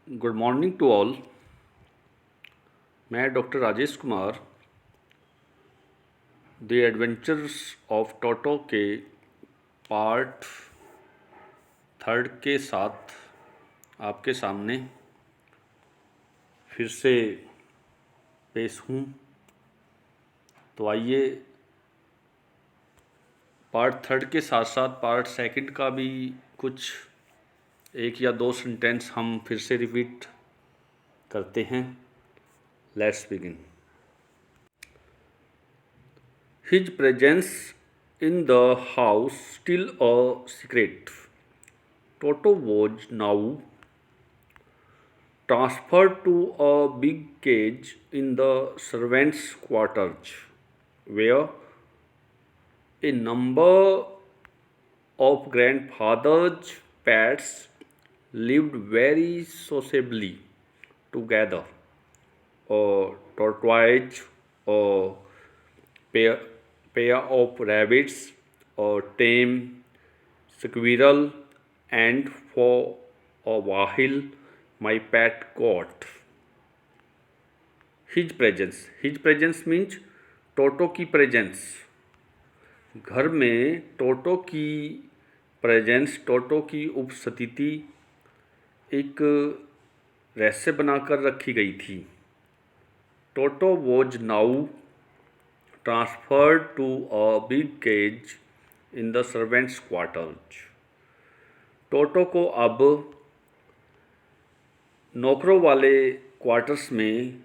Good morning to all. मैं doctor Rajesh Kumar the adventures of Toto के part 3 के साथ आपके सामने फिर से पेश हूँ। तो आइए पार्ट 3 के साथ साथ पार्ट 2 का भी कुछ 1 या 2 सेंटेंस हम फिर से रिपीट करते हैं। Let's begin. His presence in the house still a secret. Toto was now transferred to a big cage in the servants' quarters, where a number of grandfather's pets lived very sociably together. A tortoise, a pair, pair of rabbits, a tame squirrel, and for a while my pet goat. His presence means टोटो की presence. घर में टोटो की presence, टोटो की उपस्थिति एक रहस्य बनाकर रखी गई थी। Toto was now transferred to a big cage in the servants' quarters. टोटो को अब नौकरों वाले क्वार्टर्स में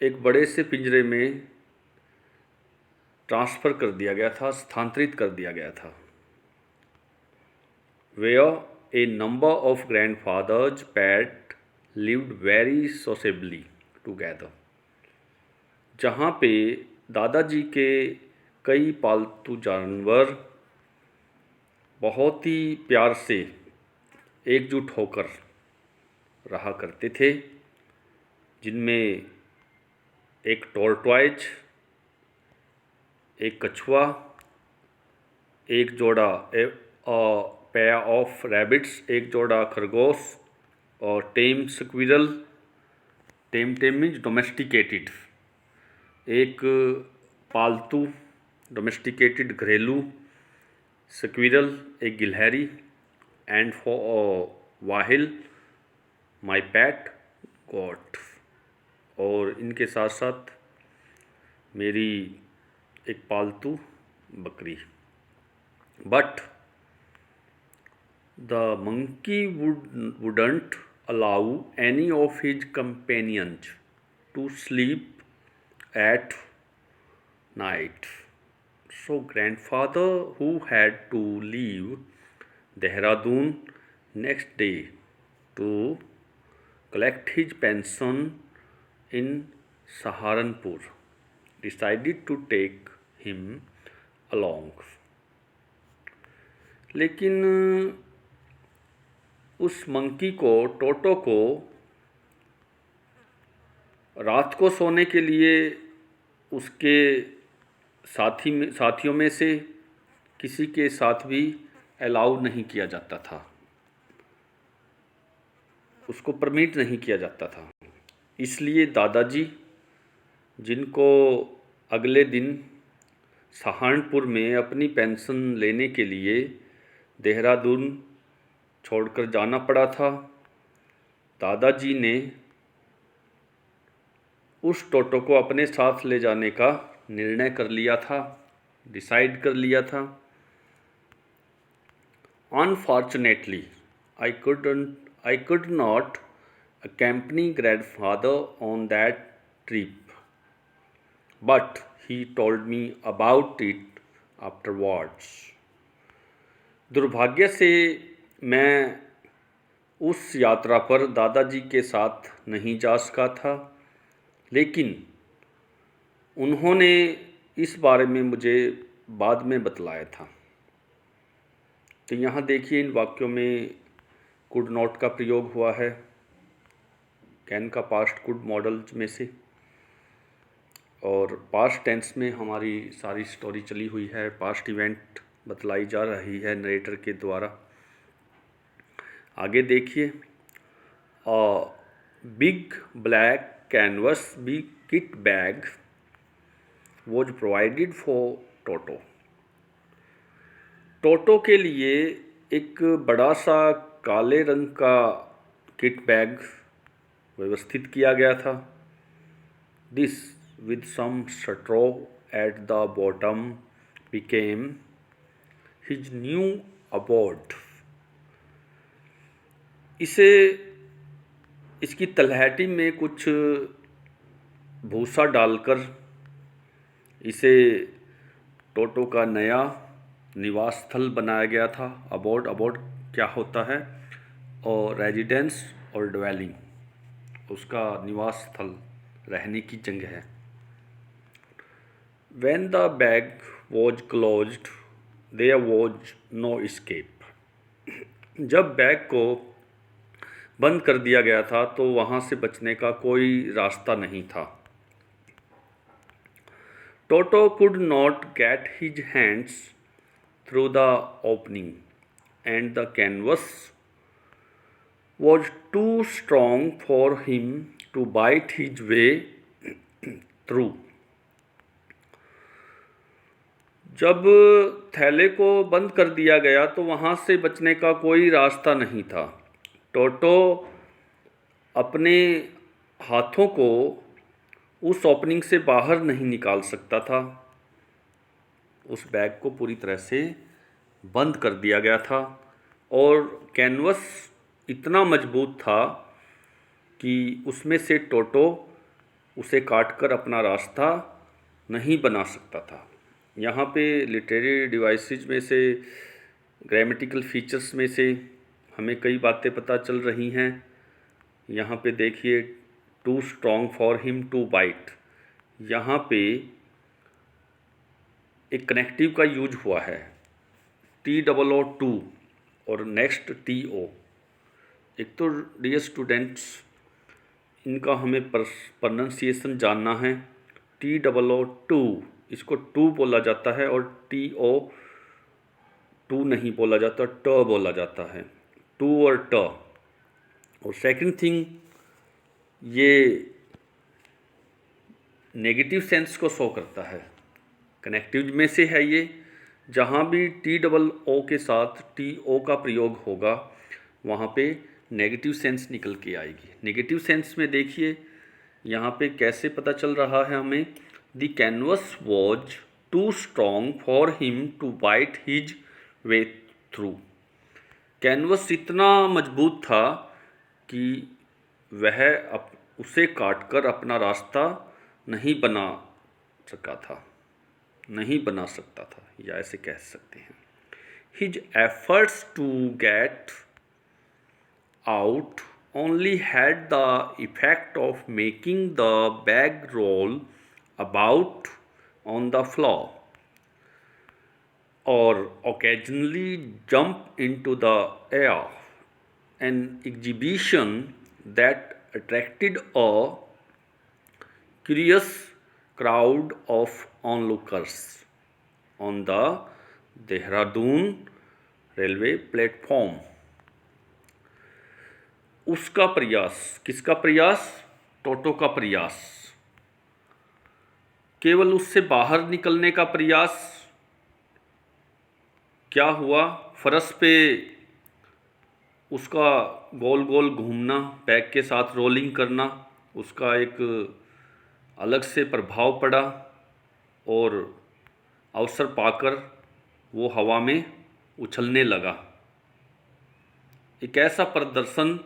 एक बड़े से पिंजरे में ट्रांसफ़र कर दिया गया था, स्थानांतरित कर दिया गया था। Where a number of grandfathers' pet lived very sociably together. जहाँ पे दादाजी के कई पालतू जानवर बहुत ही प्यार से एकजुट होकर रहा करते थे, जिनमें एक टॉर्टॉइज, एक कछुआ, एक जोड़ा पेयर ऑफ रैबिट्स, एक जोड़ा खरगोश, और tame squirrel. Tame means domesticated, एक पालतू डोमेस्टिकेटेड घरेलू स्क्विरल, एक गिलहरी, and for while my pet goat, और इनके साथ साथ मेरी एक पालतू बकरी। But the monkey wouldn't allow any of his companions to sleep at night. So grandfather, who had to leave Dehradun next day to collect his pension in Saharanpur, decided to take him along. लेकिन उस monkey को, टोटो को, रात को सोने के लिए उसके साथियों में से किसी के साथ भी अलाउ नहीं किया जाता था, उसको परमिट नहीं किया जाता था। इसलिए दादाजी, जिनको अगले दिन सहारनपुर में अपनी पेंशन लेने के लिए देहरादून छोड़कर जाना पड़ा था, दादाजी ने उस टोटो को अपने साथ ले जाने का निर्णय कर लिया था, डिसाइड कर लिया था। Unfortunately, I could not accompany grandfather on that trip, but he told me about it afterwards. दुर्भाग्य से मैं उस यात्रा पर दादाजी के साथ नहीं जा सका था, लेकिन उन्होंने इस बारे में मुझे बाद में बतलाया था। तो यहाँ देखिए, इन वाक्यों में कुड नॉट का प्रयोग हुआ है, कैन का पास्ट कुड मॉडल्स में से, और पास्ट टेंस में हमारी सारी स्टोरी चली हुई है, पास्ट इवेंट बतलाई जा रही है नरेटर के द्वारा। आगे देखिए, big black canvas big kit bag was provided for Toto. टोटो के लिए एक बड़ा सा काले रंग का किट बैग व्यवस्थित किया गया था. This with some straw at the bottom became his new abode. इसकी तलहटी में कुछ भूसा डालकर इसे टोटो का नया निवास स्थल बनाया गया था. अबोर्ड क्या होता है? और रेजिडेंस और ड्वेलिंग, उसका निवास स्थल, रहने की जगह है. When the bag was closed, there was no escape. जब बैग को बंद कर दिया गया था तो वहाँ से बचने का कोई रास्ता नहीं था. Toto could not get his hands through the opening, and the canvas was too strong for him to bite his way through. जब थैले को बंद कर दिया गया तो वहाँ से बचने का कोई रास्ता नहीं था. टोटो अपने हाथों को उस ओपनिंग से बाहर नहीं निकाल सकता था. उस बैग को पूरी तरह से बंद कर दिया गया था और कैनवस इतना मजबूत था कि उसमें से टोटो उसे काटकर अपना रास्ता नहीं बना सकता था. यहाँ पे लिटरेरी डिवाइसेज में से, ग्रामेटिकल फीचर्स में से हमें कई बातें पता चल रही हैं. यहाँ पे देखिए, too strong for him to bite, यहाँ पे एक कनेक्टिव का यूज हुआ है, TOO और नेक्स्ट TO. एक तो डियर स्टूडेंट्स, इनका हमें प्रोनंसिएशन जानना है. TOO, इसको टू बोला जाता है और TO टू नहीं बोला जाता, ट बोला जाता है. टू और ट. और सेकंड थिंग, ये नेगेटिव सेंस को शो करता है. कनेक्टिव में से है ये. जहाँ भी TOO के साथ TO का प्रयोग होगा वहाँ पे नेगेटिव सेंस निकल के आएगी. नेगेटिव सेंस में देखिए यहाँ पे कैसे पता चल रहा है हमें. The canvas was too strong for him to bite his way through. Canvas इतना मजबूत था कि वह उसे काटकर अपना रास्ता नहीं बना सकता था, या ऐसे कह सकते हैं. His efforts to get out only had the effect of making the bag roll about on the floor or occasionally jump into the air, an exhibition that attracted a curious crowd of onlookers on the Dehradun railway platform. उसका प्रयास, किसका प्रयास? टोटो का प्रयास. केवल उससे बाहर निकलने का प्रयास. क्या हुआ? फरस पे उसका गोल गोल घूमना, बैग के साथ रोलिंग करना, उसका एक अलग से प्रभाव पड़ा और अवसर पाकर वो हवा में उछलने लगा. एक ऐसा प्रदर्शन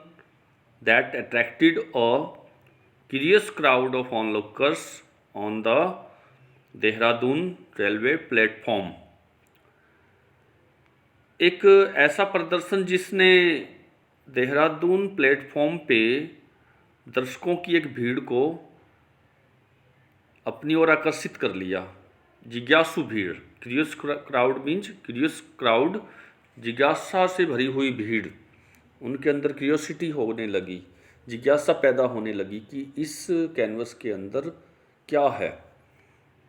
that attracted a curious crowd of onlookers on the Dehradun railway platform. एक ऐसा प्रदर्शन जिसने देहरादून प्लेटफॉर्म पे दर्शकों की एक भीड़ को अपनी ओर आकर्षित कर लिया. जिज्ञासु भीड़, curious crowd means curious crowd, जिज्ञासा से भरी हुई भीड़. उनके अंदर क्यूरियोसिटी होने लगी, जिज्ञासा पैदा होने लगी कि इस कैनवस के अंदर क्या है.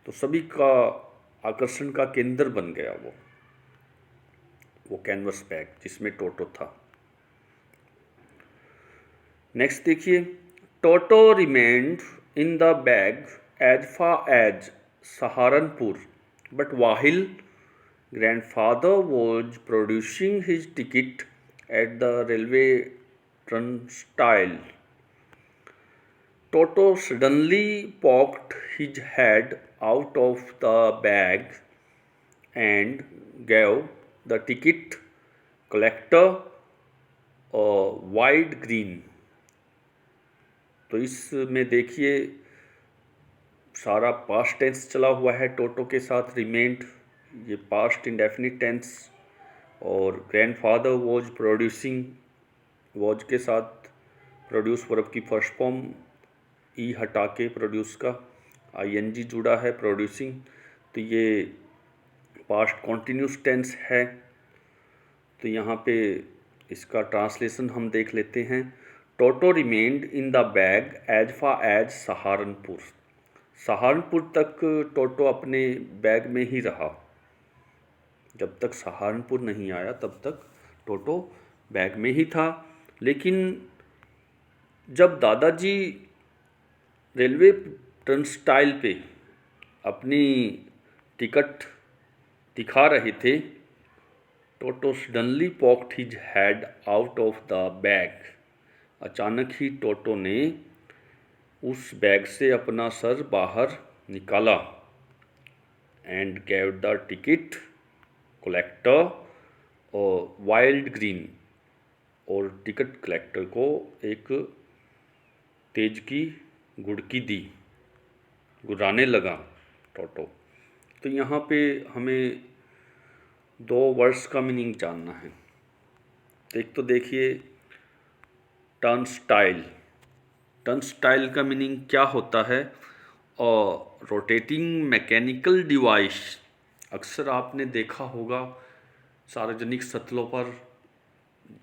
तो सभी का आकर्षण का केंद्र बन गया वो कैनवस बैग जिसमें टोटो था. नेक्स्ट देखिए, Toto remained in the bag as far as Saharanpur, but while grandfather was producing his ticket at the railway turnstile, Toto suddenly poked his head out of the bag and gave the ticket collector a wide grin. तो इसमें देखिए सारा past tense चला हुआ है टोटो के साथ, remained ये पास्ट इंडेफिनिट टेंस, और ग्रैंडफादर वॉज प्रोड्यूसिंग, वॉज के साथ प्रोड्यूस वर्ब की फर्स्ट फॉर्म ई हटा के प्रोड्यूस का आईएनजी जुड़ा है प्रोड्यूसिंग, तो ये पास्ट कॉन्टिन्यूस टेंस है। तो यहाँ पे इसका ट्रांसलेशन हम देख लेते हैं। Toto remained in the bag as far as Saharanpur. Saharanpur तक टोटो अपने बैग में ही रहा, जब तक सहारनपुर नहीं आया तब तक टोटो बैग में ही था। लेकिन जब दादाजी रेलवे टर्नस्टाइल पे अपनी टिकट दिखा रहे थे, Toto suddenly poked his head out of the bag. अचानक ही टोटो ने उस बैग से अपना सर बाहर निकाला। And gave the ticket collector और वाइल्ड ग्रीन, और टिकट कलेक्टर को एक तेज की गुड़की दी, गुर्राने लगा टोटो। तो यहाँ पे हमें दो वर्ड्स का मीनिंग जानना है। एक तो देखिए टर्नस्टाइल, टर्नस्टाइल का मीनिंग क्या होता है, और रोटेटिंग मैकेनिकल डिवाइस। अक्सर आपने देखा होगा सार्वजनिक स्थलों पर,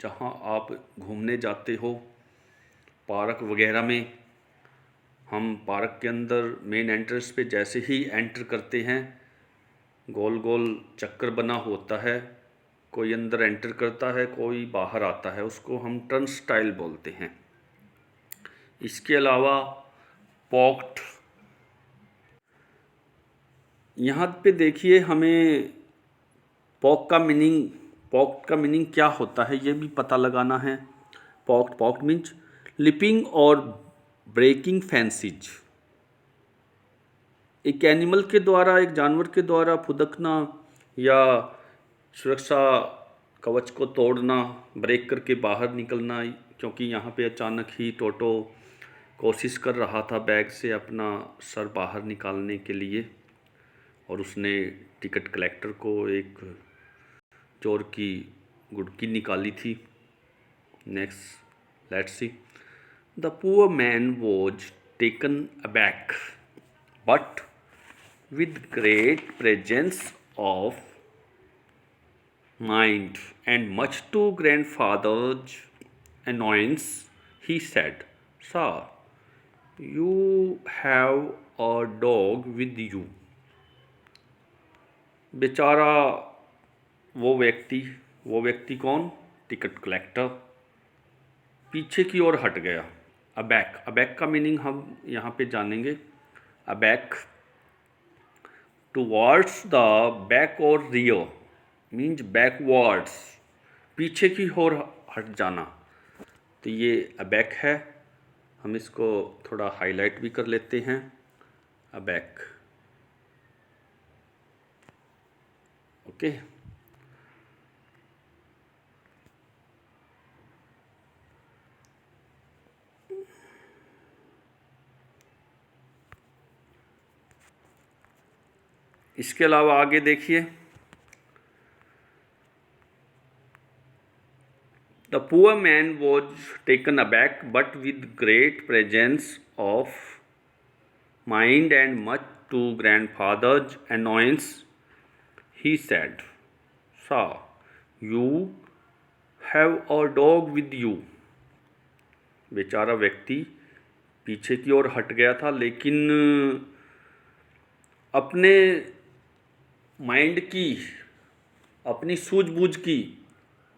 जहाँ आप घूमने जाते हो, पार्क वगैरह में, हम पार्क के अंदर मेन एंट्रेंस पे जैसे ही एंटर करते हैं, गोल गोल चक्कर बना होता है, कोई अंदर एंटर करता है, कोई बाहर आता है, उसको हम टर्नस्टाइल बोलते हैं। इसके अलावा पॉक्ड, यहाँ पे देखिए हमें पॉक्ड का मीनिंग क्या होता है ये भी पता लगाना है। पॉक्ड मीन्स लिपिंग और ब्रेकिंग फेंसेज। एक एनिमल के द्वारा, एक जानवर के द्वारा फुदकना या सुरक्षा कवच को तोड़ना, ब्रेक करके बाहर निकलना। क्योंकि यहाँ पे अचानक ही टोटो कोशिश कर रहा था बैग से अपना सर बाहर निकालने के लिए, और उसने टिकट कलेक्टर को एक चोर की गुड़की निकाली थी। Next let's see. The poor man was taken aback but with great presence of mind and much to grandfather's annoyance, he said, "Sir, you have a dog with you." बेचारा वो व्यक्ति कौन? टिकट कलेक्टर पीछे की ओर हट गया। अबैक का meaning हम यहाँ पे जानेंगे। अबैक towards the back or rear means backwards, पीछे की ओर हट जाना। तो ये अबैक है। हम इसको थोड़ा हाईलाइट भी कर लेते हैं। Aback, okay. इसके अलावा आगे देखिए, the poor man was taken aback but with great presence of mind and much to grandfather's annoyance, he said, sir, you have a dog with you. बेचारा व्यक्ति पीछे की ओर हट गया था, लेकिन अपने माइंड की, अपनी सूझबूझ की,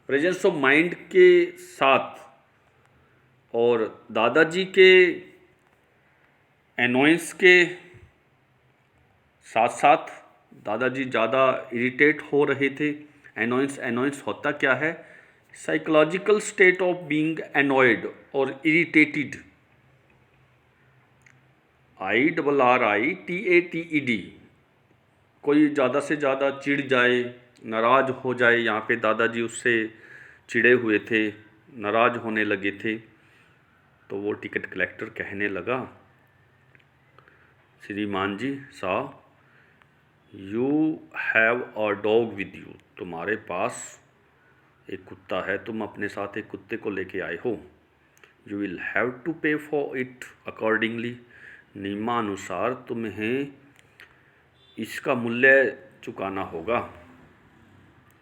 प्रेजेंस ऑफ माइंड के साथ और दादाजी के एनोयंस के साथ साथ दादाजी ज़्यादा इरिटेट हो रहे थे। एनोयंस होता क्या है? Psychological state of being annoyed और इरिटेटेड। IRRITATED। कोई ज़्यादा से ज़्यादा चिढ़ जाए, नाराज़ हो जाए। यहाँ पे दादाजी उससे चिढ़े हुए थे, नाराज़ होने लगे थे। तो वो टिकट कलेक्टर कहने लगा, श्रीमान जी साहब, you have a dog with you. तुम्हारे पास एक कुत्ता है, तुम अपने साथ एक कुत्ते को लेके आए हो। यू विल हैव टू पे फॉर इट अकॉर्डिंगली। नियमानुसार तुम्हें इसका मूल्य चुकाना होगा।